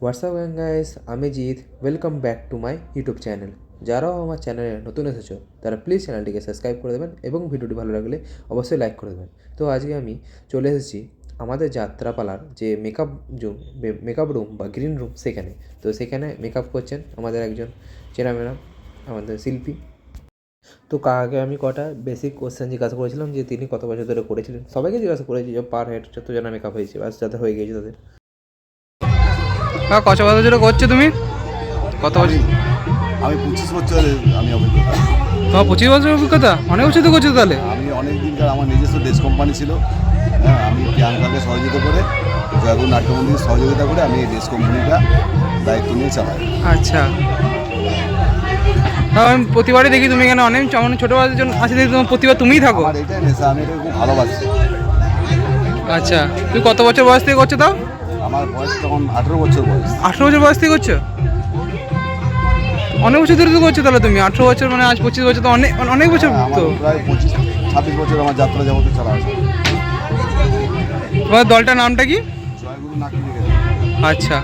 WhatsApp guys, আমি Jeet. Welcome back to my YouTube channel. যারাও আমার চ্যানেলে নতুন এসেছো তারা প্লিজ চ্যানেলটিকে সাবস্ক্রাইব করে দেবেন এবং ভিডিওটি ভালো লাগলে অবশ্যই লাইক করে দেবেন। তো আজকে আমি চলে এসেছি আমাদের যাত্রাপালার যে মেকআপ রুম বা গ্রিন রুম সেখানে। তো সেখানে মেকআপ করছেন আমাদের একজন চেনা ম্যাডাম, আমাদের শিল্পী। তো কাকে আমি কটা বেসিক কোশ্চেন জিজ্ঞাসা করেছিলাম যে তিনি কত বছর ধরে করেছিলেন। সবাইকে জিজ্ঞাসা করেছি যে পার হেড যতজনা মেকআপ হয়েছে বা যাতে হয়ে গিয়েছে তাদের। কত বছর ধরে করছো তুমি? কত বছর? আমি 25 বছর আমি অভিজ্ঞতা। তোমার 25 বছর অভিজ্ঞতা? অনেক বছর তো করছো তাহলে। আমি অনেক দিনকার আমার নিজস্ব ড্রেস কোম্পানি ছিল। হ্যাঁ, আমি প্রিয়াঙ্কাকে সহযোগিতা করে, জয়গুরু নাট্যমন্দিরকে সহযোগিতা করে আমি এই ড্রেস কোম্পানিটা দায়িত্ব নিয়ে চালাই। আচ্ছা, আমি প্রতিবারই দেখি তুমি এখানে অনেক ছোটো বাচ্চার জন্য আসে, দেখি তোমার প্রতিবার তুমিই থাকো। আমার এটাই নেশা, আমি এটা খুব ভালোবাসি। আচ্ছা, তুমি কত বছর বয়স থেকে করছো তাও? আমার বয়স তখন 18 বছর বয়স। 18 বছর বয়স থেকে করছো? অনেক বছর ধরে তো করছো তাহলে তুমি। 18 বছর মানে আজ 25 বছর, তো অনেক অনেক বছর। তো প্রায় 25-26 বছর আমার যাত্রা জগতে চলা আছে। তোমার দলটার নামটা কি? জয়গুরু নাট্যমন্দির। আচ্ছা,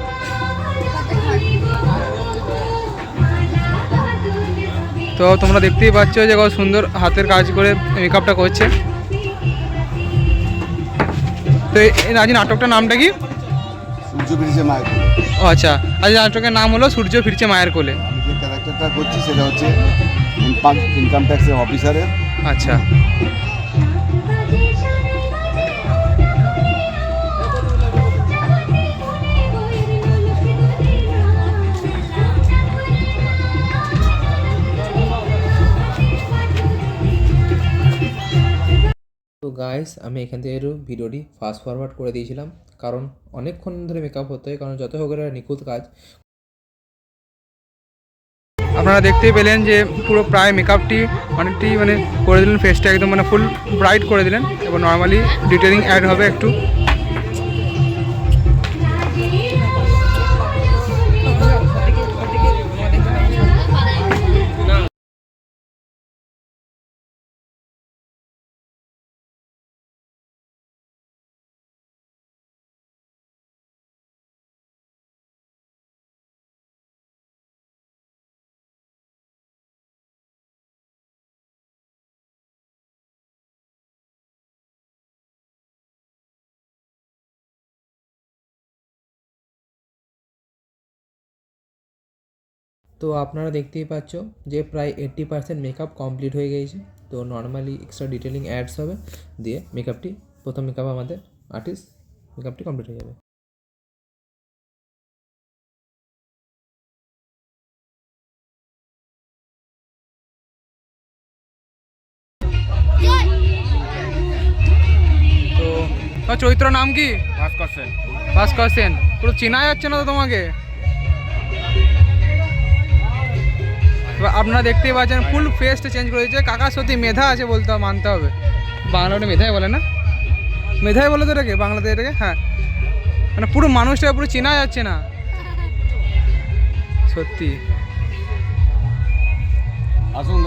তো তোমরা দেখতেই পাচ্ছ যে কত সুন্দর হাতের কাজ করে মেকআপটা করছে। তো আজ নাটকটার নামটা কি? সূর্য ফিরছে মায়ের কোলে। ও আচ্ছা, আজ নাটকের নাম হলো সূর্য ফিরছে মায়ের কোলে। আমি যে ক্যারেক্টারটা করছি সেটা হচ্ছে ইনকাম ট্যাক্সের অফিসারের। আচ্ছা, তো গাইস, আমি এখান থেকে একটু ভিডিওটি ফাস্ট ফরওয়ার্ড করে দিয়েছিলাম, কারণ অনেকক্ষণ ধরে মেকআপ হতে হয়, কারণ যত হোক এটা নিখুঁত কাজ। আপনারা দেখতেই পেলেন যে পুরো প্রায় মেকআপটি অনেকটি মানে করে দিলেন, ফেসটা একদম মানে ফুল ব্রাইট করে দিলেন, এবং নর্মালি ডিটেলিং অ্যাড হবে একটু। তো আপনারা দেখতেই পাচ্ছ যে প্রায় 80% মেকআপ কমপ্লিট হয়ে গিয়েছে। তো নর্মালি এক্সট্রা ডিটেলিং অ্যাডস হবে, দিয়ে মেকআপটি প্রথম মেকআপ আমাদের আর্টিস্ট মেকআপটি কমপ্লিট হয়ে যাবে। তো তোমার চরিত্র নাম কি? ভাস্কর সেন। ভাস্কর সেন। পুরো চেনা যাচ্ছে না তো তোমাকে। এবার আপনারা দেখতেই পাচ্ছেন ফুল ফেসটা চেঞ্জ করে দিয়েছে। কাকা সত্যি মেধা আছে বলতে মানতে হবে। বাংলাটা মেধাই বলে না? মেধাই বলে তো এটাকে, বাংলাতে এটাকে। হ্যাঁ, মানে পুরো মানুষটা পুরো চেনা যাচ্ছে না সত্যি। আসুন।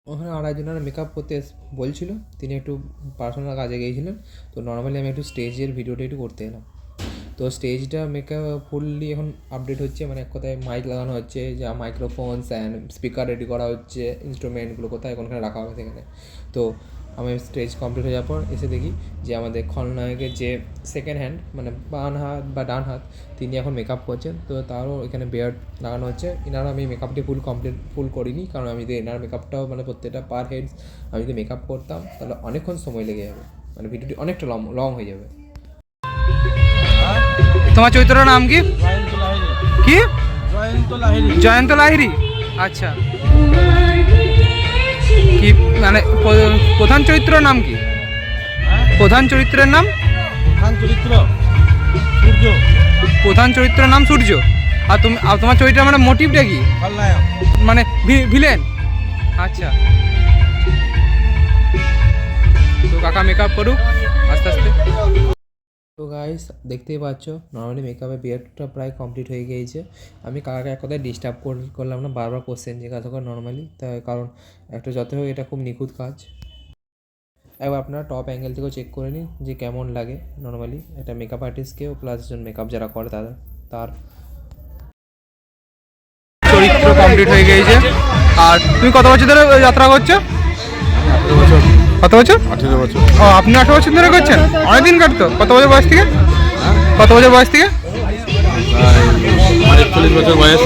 ওখানে আর একজনের মেকআপ করতে বলছিল, তিনি একটু পার্সোনাল কাজে গিয়েছিলেন। তো নর্মালি আমি একটু স্টেজের ভিডিওটা একটু করতে এলাম। তো স্টেজটা মেকআপ ফুললি এখন আপডেট হচ্ছে, মানে এক কথায় মাইক লাগানো হচ্ছে, যা মাইক্রোফোনস অ্যান্ড স্পিকার রেডি করা হচ্ছে, ইনস্ট্রুমেন্টগুলো কোথায় কোনখানে রাখা হবে সেখানে। তো আমি স্টেজ কমপ্লিট হয়ে যাওয়ার পর এসে দেখি যে আমাদের খলনায়কের যে সেকেন্ড হ্যান্ড মানে বাম হাত বা ডান হাত, তিনি এখন মেকআপ করছেন। তো তারও এখানে বিয়ার্ড লাগানো হচ্ছে। এনারও আমি মেকআপটি ফুল করিনি, কারণ আমি যদি এনার মেকআপটাও মানে প্রত্যেকটা পার হেডস আমি যদি মেকআপ করতাম তাহলে অনেকক্ষণ সময় লেগে যাবে, মানে ভিডিওটি অনেকটা লং হয়ে যাবে। তোমার চরিত্রের নাম কি? কি? জয়ন্ত লাহিড়ী। আচ্ছা, কি মানে প্রধান চরিত্রের নাম কি? প্রধান চরিত্রের নাম? প্রধান চরিত্রের নাম সূর্য। আর তোমার চরিত্রের মানে মোটিভটা কি? মানে ভিলেন। আচ্ছা, তো কাকা মেকআপ করুক আস্তে আস্তে। তো গাইস, দেখতেই পাচ্ছ নর্মালি মেকআপের বিয়ারটা প্রায় কমপ্লিট হয়ে গিয়েছে। আমি কাকাকে এক কথায় ডিস্টার্ব করলাম না, বারবার কোশ্চেন জিজ্ঞাসা করে নর্মালি, তাই কারণ একটা যত হোক এটা খুব নিখুঁত কাজ। একবার আপনারা টপ অ্যাঙ্গেল থেকেও চেক করে নিন যে কেমন লাগে নর্মালি একটা মেকআপ আর্টিস্টকেও, প্লাস মেকআপ যারা করে তাদের। তার চরিত্র কমপ্লিট হয়ে গিয়েছে। আর তুমি কত বছর ধরে যাত্রা করছো? কত বছর? 18 বছর। ও, আপনি 18 বছর ধরে করছেন? অনেকদিন কাটতো। কত বছর বয়স থেকে? কত বছর বয়স থেকে? আমার 41 বছর বয়স।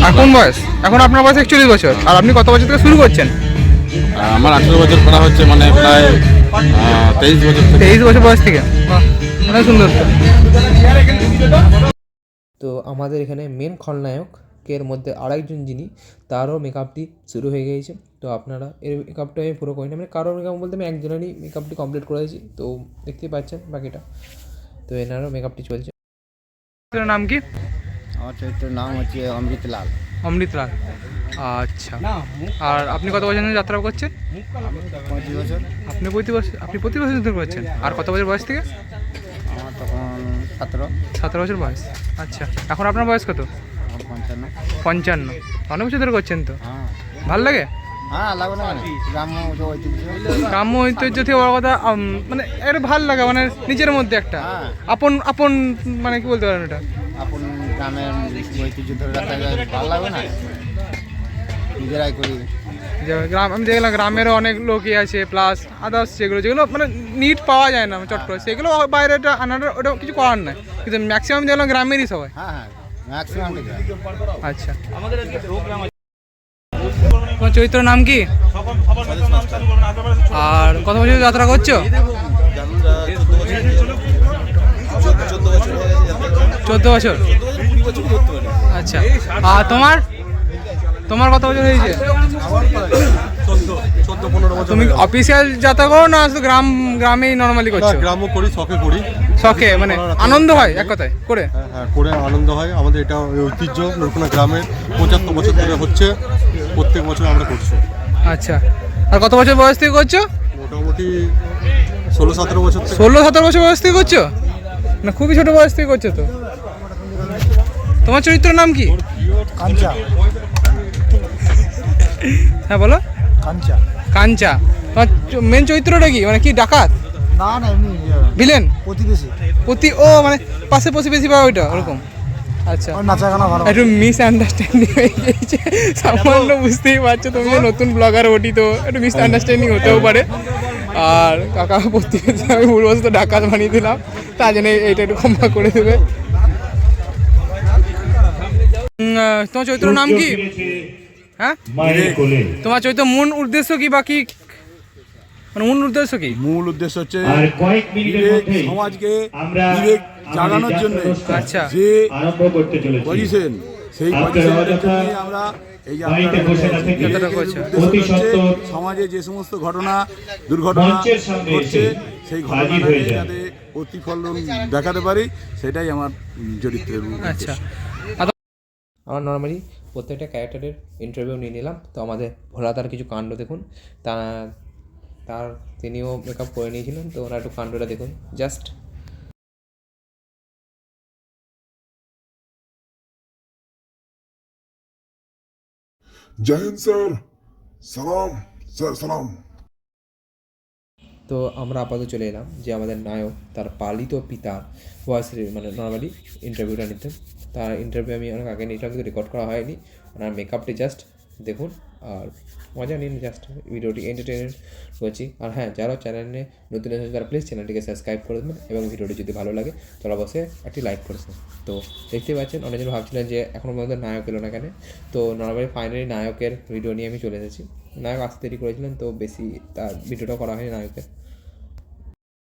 এখন বয়স? এখন আপনার বয়স 41 বছর। আর আপনি কত বছর থেকে শুরু করছেন? আমার 18 বছর করা হচ্ছে, মানে প্রায় 23 বছর। 23 বছর বয়স থেকে। বাহ, অনেক সুন্দর তো। তো আমাদের এখানে মেন খলনায়কের মধ্যে আরেকজন যিনি, তারও মেকআপটি শুরু হয়ে গিয়েছে। তো আপনারা এর মেকআপটা আমি পুরো করিনি, মানে কারোর মেকআপ বলতে আমি একজনেরই মেকআপটি কমপ্লিট করেছি। তো দেখতেই পাচ্ছেন বাকিটা। তো এনারও মেকআপটি চলছে। চরিত্রের নাম কি? আমার চরিত্রের নাম হচ্ছে অমৃতলাল। অমৃতলাল। আচ্ছা। আর আপনি কত বছর ধরে যাত্রা করছেন? 35 বছর। আপনি প্রতি বছর ধরে করছেন। আর কত বছর বয়স থেকে? আমার তখন 17। 17 বছর বয়স। আচ্ছা, এখন আপনার বয়স কত? আমার 55। 55। অনেক বছর ধরে করছেন তো। হ্যাঁ ভাল লাগে? হ্যাঁ, লাগবে না মানে গ্রাম্য যে ঐতিহ্য। গ্রাম্য ঐতিহ্য থেকে বড় কথা মানে এটা ভাল লাগে, মানে নিজের মধ্যে একটা হ্যাঁ। আপন মানে কি বলতে পারেন এটা? আপন গ্রামের ঐতিহ্য ধরে রাখা যায়, ভালো লাগবে না? নিজেরাই করি। যে গ্রাম, আমি দেখলাম গ্রামেরও অনেক লোকই আছে, প্লাস আদার্স যেগুলো মানে নিট পাওয়া যায় না চট করে, সেগুলো বাইরেটা আনাটা ওটা কিছু করার নাই, কিন্তু ম্যাক্সিমাম দেখলাম গ্রামেরই সবাই। হ্যাঁ হ্যাঁ, ম্যাক্সিমাম গ্রাম। আচ্ছা, তোমার চরিত্রের নাম কি? আর কত বছর যাত্রা করছো? 14 বছর। আচ্ছা, আর তোমার কত বছর হয়েছে? 14-15 বছর। তুমি অফিসিয়াল যাত্রা করো না শুধু গ্রামেই নর্মালি করছো? গ্রামও করি, শখে করি। শখে, মানে আনন্দ হয় এক কথায় করে? হ্যাঁ, করে আনন্দ হয়। আমাদের এটা ঐতিহ্য নরকুনা গ্রামের 75 বছর ধরে হচ্ছে, প্রত্যেক বছর আমরা করছি। আচ্ছা, আর কত বছর বয়স থেকে করছো? মোটামুটি 16-17 বছর থেকে। 16-17 বছর বয়স থেকে করছো? না, খুবই ছোট বয়স থেকে করছো তো। তোমার চরিত্রের নাম কি? কাঞ্চা। হ্যাঁ বলো। কাঞ্চা। কাঞ্চা। তোমার মেন চরিত্রটা কি, মানে কি ডাকাত, না না, এমনি ভিলেন? প্রতিবেশী। ও মানে পাশে প্রতিবেশী বা ওইটা ওরকম? আচ্ছা, ওর নাচা গানা ভালো। একটু মিস আন্ডারস্ট্যান্ডিং হয়ে গিয়েছে সামান্য, বুঝতেই পারছো তুমি যে নতুন ব্লগার ওটি, তো একটু মিস আন্ডারস্ট্যান্ডিং হতেও পারে। আর কাকা প্রতিবেশী আমি ভুলবশত ডাকাত বানিয়ে দিলাম, তার জন্য এইটা একটু ক্ষমা করে দেবে। তোমার চরিত্রের নাম কি? হ্যাঁ, তোমার চরিত্র মূল উদ্দেশ্য কি, বা কি মানে মূল উদ্দেশ্য কি? মূল উদ্দেশ্য হচ্ছে আর কয়েক মিনিটের বিবেক, মধ্যে সমাজকে আমরা বিবেক আমাদের জাগানোর জন্য আচ্ছা। যে আরম্ভ করতে চলেছি। পজিশন, সেই আপনারা পজিশনের অযথা জন্য আমরা এই বাড়িতে বসে না থেকে যতটা বিবেকের করছে। উদ্দেশ্য অতি হচ্ছে সত্বর সমাজে যে সমস্ত ঘটনা দুর্ঘটনা মঞ্চের সামনে ঘটছে, এসে সেই হাজির হয়ে ঘটনাকে যান। যাতে প্রতিফলন দেখাতে পারি, সেটাই আমার চরিত্রের উদ্দেশ্য। আচ্ছা, আমরা নর্মালি প্রত্যেকটা ক্যারেক্টারের ইন্টারভিউ নিয়ে নিলাম। তো আমাদের ভোলাদার কিছু কাণ্ড দেখুন, তার তিনিও মেকআপ করে নিয়েছিলেন। তো ওনার একটু কাণ্ডটা দেখুন জাস্ট। जय हिंद सर। सलाम सर, सलाम। তো আমরা আপাতত চলে এলাম যে আমাদের নায়ক তার পালিত পিতার ভয়েসের মানে নর্মালি ইন্টারভিউটা নিতেন। তার ইন্টারভিউ আমি অনেক আগে নিয়েছিলাম, কিন্তু রেকর্ড করা হয়নি। ওনার মেকআপটি জাস্ট দেখুন আর মজা নিন। জাস্ট ভিডিওটি এন্টারটেনমেন্ট করছি। আর হ্যাঁ, যারা চ্যানেলে নতুন এসেছে তারা প্লিজ চ্যানেলটিকে সাবস্ক্রাইব করে দেবেন, এবং ভিডিওটি যদি ভালো লাগে তাহলে অবশ্যই একটি লাইক করে দেবেন। তো দেখতে পাচ্ছেন অনেকজন ভাবছিলেন যে এখনও পর্যন্ত নায়ক এলো না কেন। তো নর্মালি ফাইনালি নায়কের ভিডিও নিয়ে আমি চলে এসেছি। নায়ক আসতে দেরি করেছিলেন, তো বেশি তার ভিডিওটা করা হয়নি নায়কের।